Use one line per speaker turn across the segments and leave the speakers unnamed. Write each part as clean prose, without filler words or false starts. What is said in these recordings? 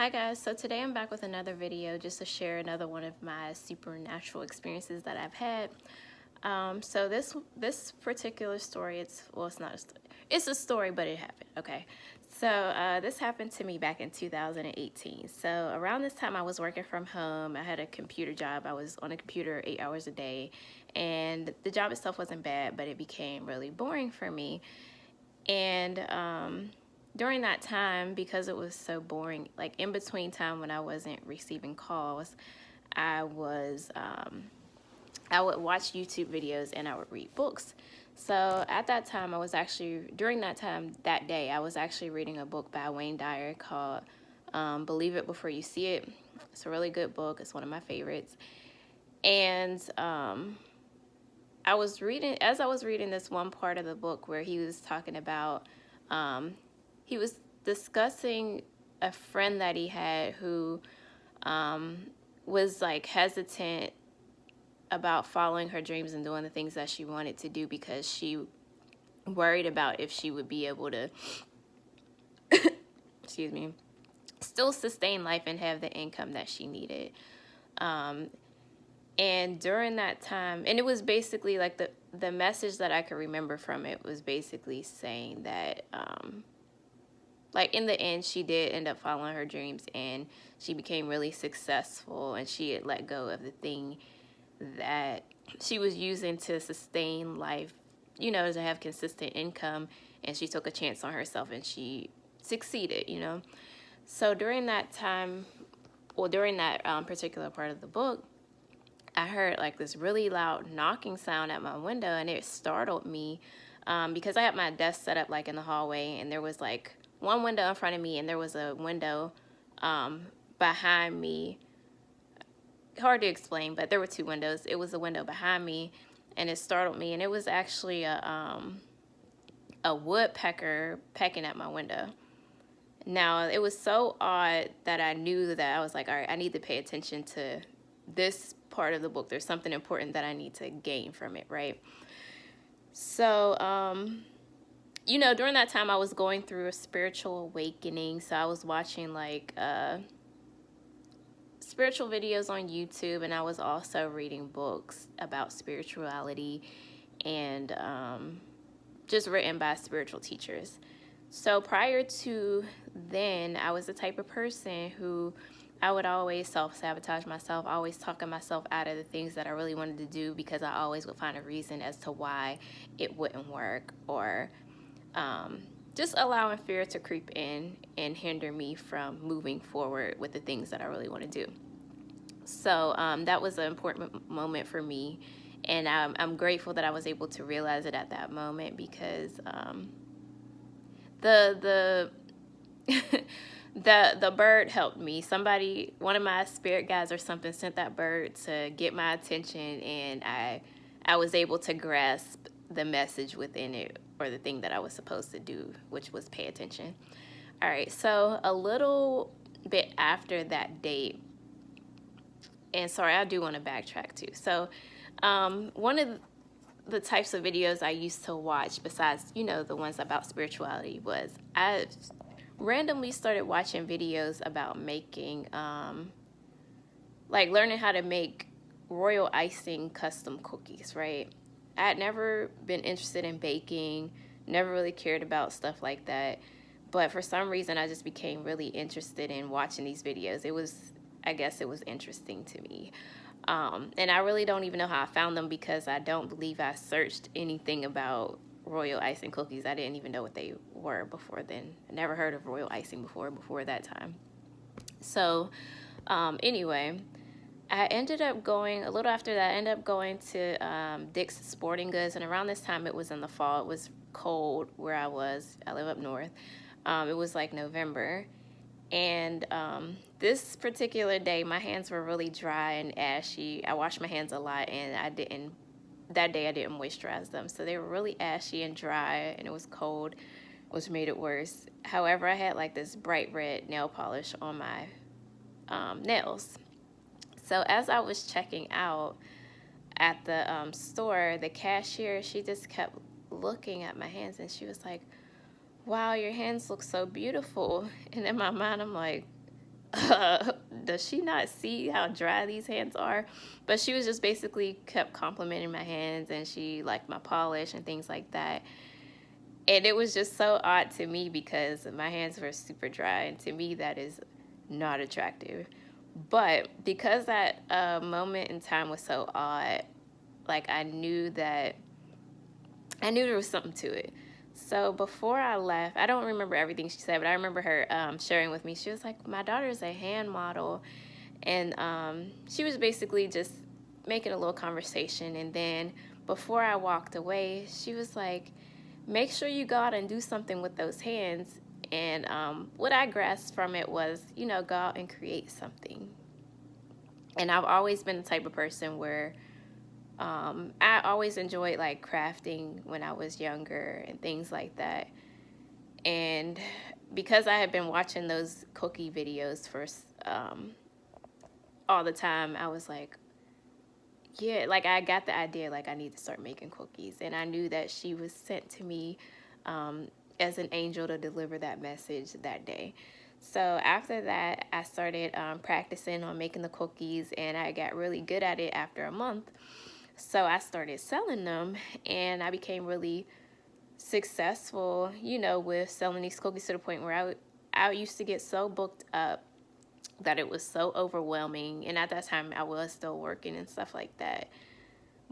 Hi guys, so today I'm back with another video just to share another one of my supernatural experiences that I've had. So this particular story, it's not a story. It's a story, but it happened. Okay, so this happened to me back in 2018. So around this time, I was working from home. I had a computer job. I was on a computer 8 hours a day, and the job itself wasn't bad, but it became really boring for me. And during that time, because it was so boring, like in between time when I wasn't receiving calls, I would watch YouTube videos and I would read books. So at that time, during that day, I was actually reading a book by Wayne Dyer called Believe It Before You See It. It's a really good book. It's one of my favorites. And as I was reading this one part of the book where he was talking about, he was discussing a friend that he had who was like hesitant about following her dreams and doing the things that she wanted to do because she worried about if she would be able to, excuse me, still sustain life and have the income that she needed. And during that time, and it was basically like the message that I could remember from it was basically saying that, like in the end, she did end up following her dreams and she became really successful, and she had let go of the thing that she was using to sustain life, to have consistent income, and she took a chance on herself and she succeeded, So during that time, during that particular part of the book, I heard like this really loud knocking sound at my window, and it startled me because I had my desk set up like in the hallway, and there was like one window in front of me and there was a window behind me. Hard to explain, but there were two windows. It was a window behind me, and it startled me, and it was actually a woodpecker pecking at my window. Now, it was so odd that I knew that I was like, all right, I need to pay attention to this part of the book. There's something important that I need to gain from it, right? So, during that time, I was going through a spiritual awakening. So I was watching like spiritual videos on YouTube, and I was also reading books about spirituality and just written by spiritual teachers. So prior to then, I was the type of person who I would always self-sabotage myself, always talking myself out of the things that I really wanted to do because I always would find a reason as to why it wouldn't work, or just allowing fear to creep in and hinder me from moving forward with the things that I really want to do. So that was an important moment for me, and I'm grateful that I was able to realize it at that moment, because the the bird helped me. One of my spirit guides or something, sent that bird to get my attention, and I was able to grasp the message within it, or the thing that I was supposed to do, which was pay attention. All right, so a little bit after that date, and sorry, I do want to backtrack too. So one of the types of videos I used to watch, besides, the ones about spirituality, was I randomly started watching videos about making, like learning how to make royal icing custom cookies, right? I had never been interested in baking, never really cared about stuff like that. But for some reason, I just became really interested in watching these videos. I guess it was interesting to me. And I really don't even know how I found them, because I don't believe I searched anything about royal icing cookies. I didn't even know what they were before then. I never heard of royal icing before that time. So anyway, I ended up going, a little after that, I ended up going to Dick's Sporting Goods. And around this time, it was in the fall. It was cold where I was. I live up north. It was like November. And this particular day, my hands were really dry and ashy. I washed my hands a lot, and that day I didn't moisturize them. So they were really ashy and dry, and it was cold, which made it worse. However, I had like this bright red nail polish on my nails. So as I was checking out at the store, the cashier, she just kept looking at my hands, and she was like, wow, your hands look so beautiful. And in my mind, I'm like, does she not see how dry these hands are? But she was just basically kept complimenting my hands, and she liked my polish and things like that. And it was just so odd to me because my hands were super dry, and to me that is not attractive. But because that moment in time was so odd, like I knew there was something to it. So before I left, I don't remember everything she said, but I remember her sharing with me. She was like, my daughter's a hand model. And she was basically just making a little conversation. And then before I walked away, she was like, make sure you go out and do something with those hands. And what I grasped from it was, go out and create something. And I've always been the type of person where I always enjoyed like crafting when I was younger and things like that. And because I had been watching those cookie videos for all the time, I was like, yeah, like I got the idea, like I need to start making cookies. And I knew that she was sent to me as an angel to deliver that message that day. So after that, I started practicing on making the cookies, and I got really good at it after a month. So I started selling them, and I became really successful, with selling these cookies to the point where I used to get so booked up that it was so overwhelming. And at that time, I was still working and stuff like that.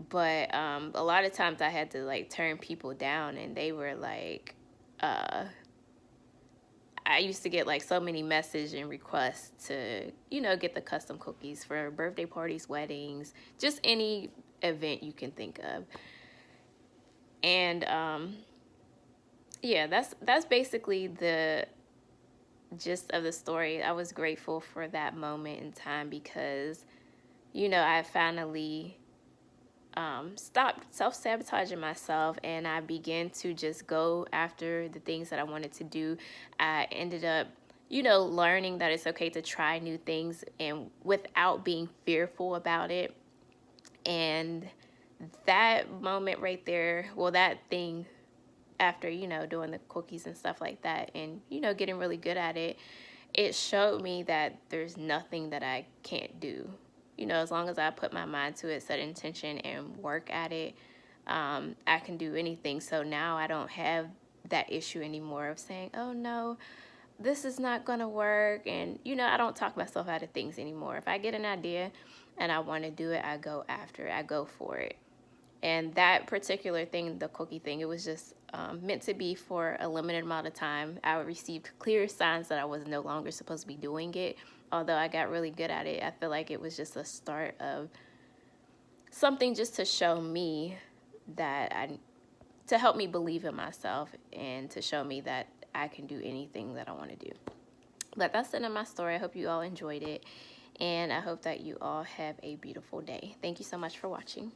But a lot of times I had to like turn people down, and they were like, I used to get like so many messages and requests to, get the custom cookies for birthday parties, weddings, just any event you can think of. And yeah, that's basically the gist of the story. I was grateful for that moment in time because, I finally stopped self-sabotaging myself, and I began to just go after the things that I wanted to do. I ended up, learning that it's okay to try new things and without being fearful about it. And that moment right there, well, that thing after, doing the cookies and stuff like that and, getting really good at it, it showed me that there's nothing that I can't do. As long as I put my mind to it, set intention, and work at it, I can do anything. So now I don't have that issue anymore of saying, oh no, this is not going to work. And, I don't talk myself out of things anymore. If I get an idea and I want to do it, I go after it. I go for it. And that particular thing, the cookie thing, it was just meant to be for a limited amount of time. I received clear signs that I was no longer supposed to be doing it. Although I got really good at it, I feel like it was just a start of something just to show me to help me believe in myself and to show me that I can do anything that I want to do. But that's the end of my story. I hope you all enjoyed it, and I hope that you all have a beautiful day. Thank you so much for watching.